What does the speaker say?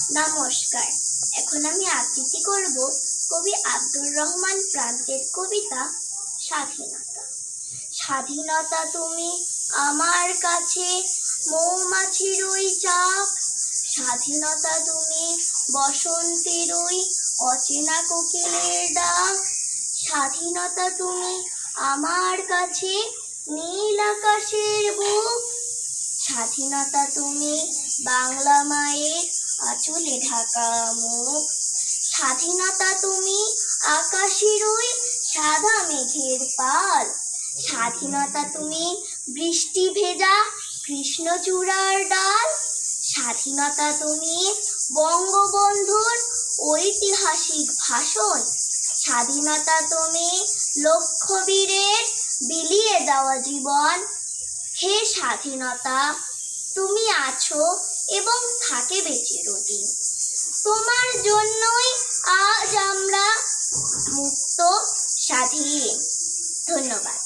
নমস্কার। এখন আমি আবৃত্তি করব কবি আব্দুর রহমান প্রান্তের কবিতা স্বাধীনতা। স্বাধীনতা তুমি আমার কাছে মৌমাছির ওই চাক, স্বাধীনতা তুমি বসন্তের ওই অচেনা কোকিলের ডাক, স্বাধীনতা তুমি আমার কাছে নীল আকাশের বুক, স্বাধীনতা তুমি বাংলা মায়ের আঁচলে ঢাকা মুখ, স্বাধীনতা তুমি আকাশের ওই সাদা মেঘের পাল, স্বাধীনতা তুমি বৃষ্টি ভেজা কৃষ্ণচূড়ার ডাল, স্বাধীনতা তুমি বঙ্গবন্ধুর ঐতিহাসিক ভাষণ, স্বাধীনতা তুমি লক্ষ বীরের বিলিয়ে দেওয়া জীবন। হে স্বাধীনতা, তুমি আছো এবং থাকবে চিরদিন। তোমার জন্যই আজ আমরা মুক্ত, স্বাধীন। ধন্যবাদ।